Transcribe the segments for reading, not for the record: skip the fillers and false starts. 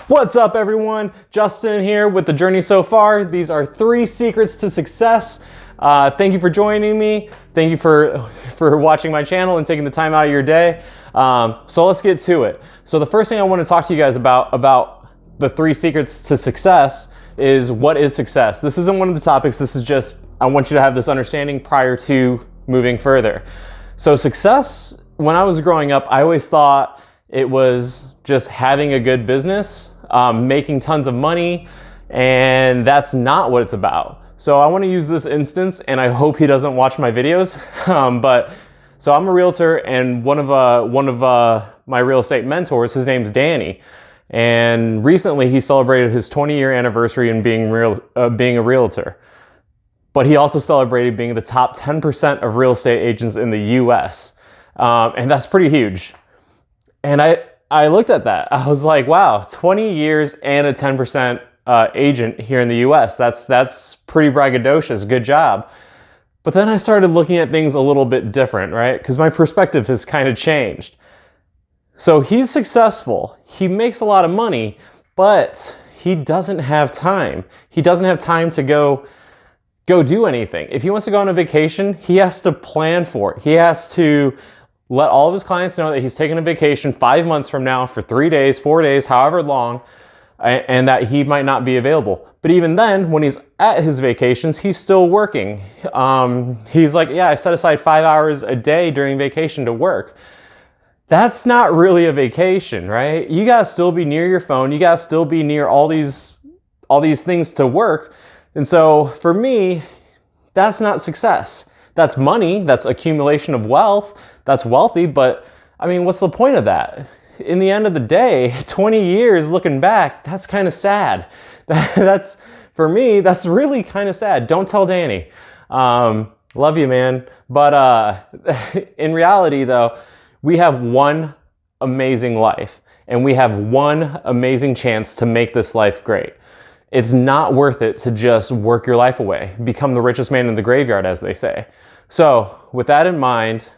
What's up, everyone? Justin here with the journey so far. These are 3 secrets to success. Thank you for joining me. Thank you for watching my channel and taking the time out of your day. So let's get to it. So the first thing I want to talk to you guys about the 3 secrets to success is, what is success? This isn't one of the topics. This is just, I want you to have this understanding prior to moving further. So success, when I was growing up, I always thought it was just having a good business, making tons of money, and that's not what it's about. So I want to use this instance, and I hope he doesn't watch my videos. So I'm a realtor, and one of my real estate mentors, his name's Danny, and recently he celebrated his 20-year anniversary in being a realtor. But he also celebrated being the top 10% of real estate agents in the US. And that's pretty huge. And I looked at that. I was like, wow, 20 years and a 10% agent here in the US. That's pretty braggadocious. Good job. But then I started looking at things a little bit different, right? Because my perspective has kind of changed. So he's successful. He makes a lot of money, but he doesn't have time. He doesn't have time to go do anything. If he wants to go on a vacation, he has to plan for it. He has to let all of his clients know that he's taking a vacation 5 months from now for 3 days, 4 days, however long, and that he might not be available. But even then, when he's at his vacations, he's still working. He's like, yeah, I set aside 5 hours a day during vacation to work. That's not really a vacation, right? You gotta still be near your phone. You gotta still be near all these things to work. And so for me, that's not success. That's money, that's accumulation of wealth, that's wealthy, but I mean, what's the point of that? In the end of the day, 20 years looking back, that's kind of sad. That's, for me, that's really kind of sad. Don't tell Danny. Love you, man. But in reality though, we have one amazing life, and we have one amazing chance to make this life great. It's not worth it to just work your life away, become the richest man in the graveyard, as they say. So with that in mind,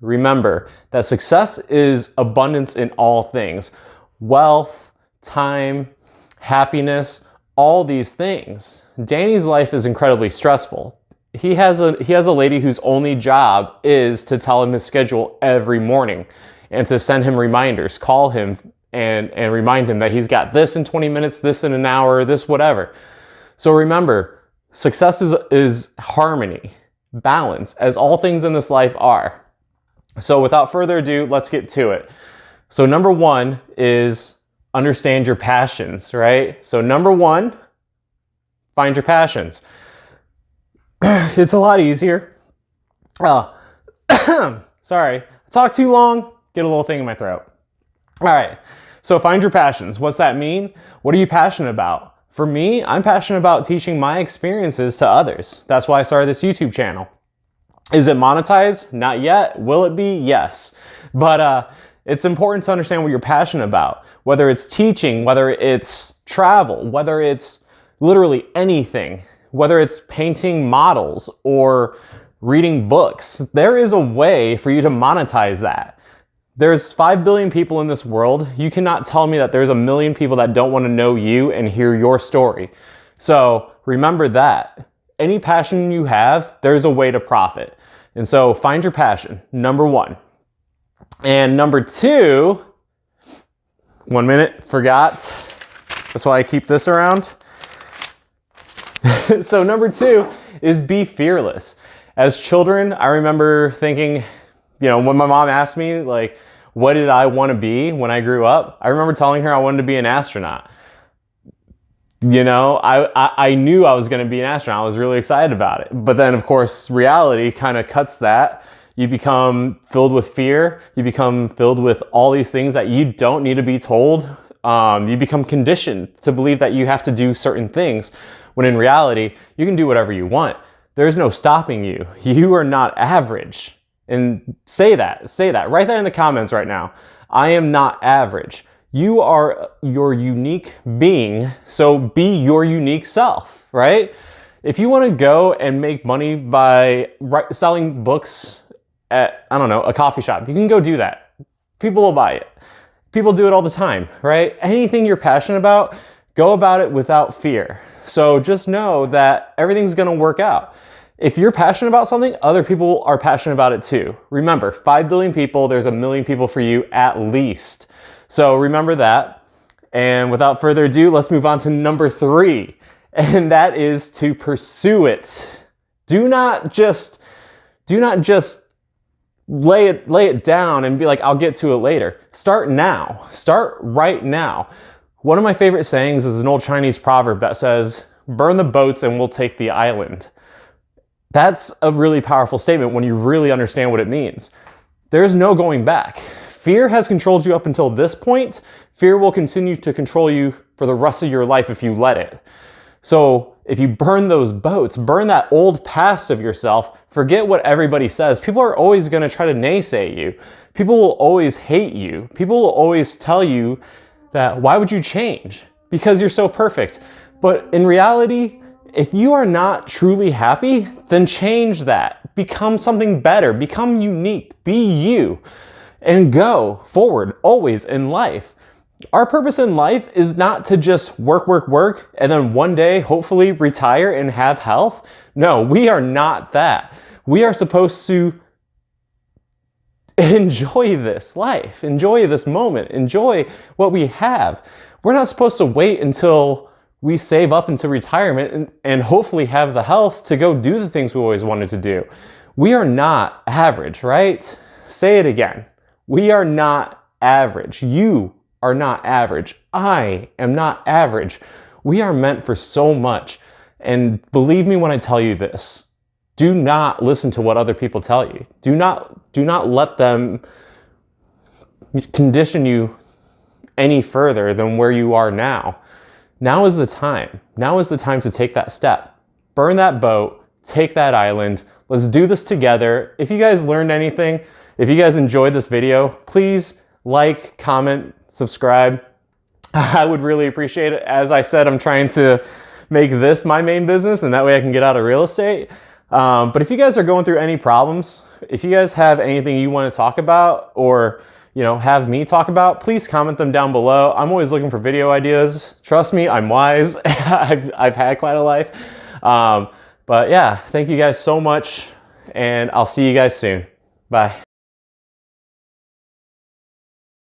remember that success is abundance in all things. Wealth, time, happiness, all these things. Danny's life is incredibly stressful. He has a lady whose only job is to tell him his schedule every morning and to send him reminders, call him and remind him that he's got this in 20 minutes, this in an hour, this whatever. So remember, success is harmony, balance, as all things in this life are. So without further ado, let's get to it. So number 1 is understand your passions, right? So number 1, find your passions. It's a lot easier. Sorry, I talk too long, get a little thing in my throat. All right, so find your passions. What's that mean? What are you passionate about? For me, I'm passionate about teaching my experiences to others. That's why I started this YouTube channel. Is it monetized? Not yet. Will it be? Yes. But it's important to understand what you're passionate about. Whether it's teaching, whether it's travel, whether it's literally anything, whether it's painting models or reading books, there is a way for you to monetize that. There's 5 billion people in this world. You cannot tell me that there's a million people that don't want to know you and hear your story. So remember that. Any passion you have, there's a way to profit. And so find your passion, number 1. And number 2, 1 minute, forgot. That's why I keep this around. So number 2 is be fearless. As children, I remember thinking, when my mom asked me, like, what did I want to be when I grew up? I remember telling her I wanted to be an astronaut. I knew I was going to be an astronaut. I was really excited about it. But then, of course, reality kind of cuts that. You become filled with fear. You become filled with all these things that you don't need to be told. You become conditioned to believe that you have to do certain things, when in reality, you can do whatever you want. There's no stopping you. You are not average. And say that right there in the comments right now. I am not average. You are your unique being, so be your unique self, right? If you want to go and make money by selling books at, I don't know, a coffee shop, you can go do that. People will buy it. People do it all the time, right? Anything you're passionate about, go about it without fear. So just know that everything's gonna work out. If you're passionate about something, other people are passionate about it too. Remember, 5 billion people, there's 1 million people for you at least. So remember that. And without further ado, let's move on to number 3. And that is to pursue it. Do not just lay it down and be like, I'll get to it later. Start now. Start right now. One of my favorite sayings is an old Chinese proverb that says, burn the boats and we'll take the island. That's a really powerful statement when you really understand what it means. There's no going back. Fear has controlled you up until this point. Fear will continue to control you for the rest of your life if you let it. So if you burn those boats, burn that old past of yourself, forget what everybody says. People are always going to try to naysay you. People will always hate you. People will always tell you that, why would you change? Because you're so perfect. But in reality, if you are not truly happy, then change that. Become something better. Become unique. Be you. And go forward always in life. Our purpose in life is not to just work, and then one day hopefully retire and have health. No, we are not that. We are supposed to enjoy this life, enjoy this moment, enjoy what we have. We're not supposed to wait until we save up into retirement and hopefully have the health to go do the things we always wanted to do. We are not average, right? Say it again. We are not average. You are not average. I am not average. We are meant for so much. And believe me when I tell you this, do not listen to what other people tell you. Do not let them condition you any further than where you are now. Now is the time. Now is the time to take that step. Burn that boat, take that island. Let's do this together. If you guys learned anything, if you guys enjoyed this video, please like, comment, subscribe. I would really appreciate it. As I said, I'm trying to make this my main business and that way I can get out of real estate. But if you guys are going through any problems, if you guys have anything you want to talk about or have me talk about, please comment them down below. I'm always looking for video ideas. Trust me, I'm wise. I've had quite a life. But yeah, thank you guys so much and I'll see you guys soon. Bye.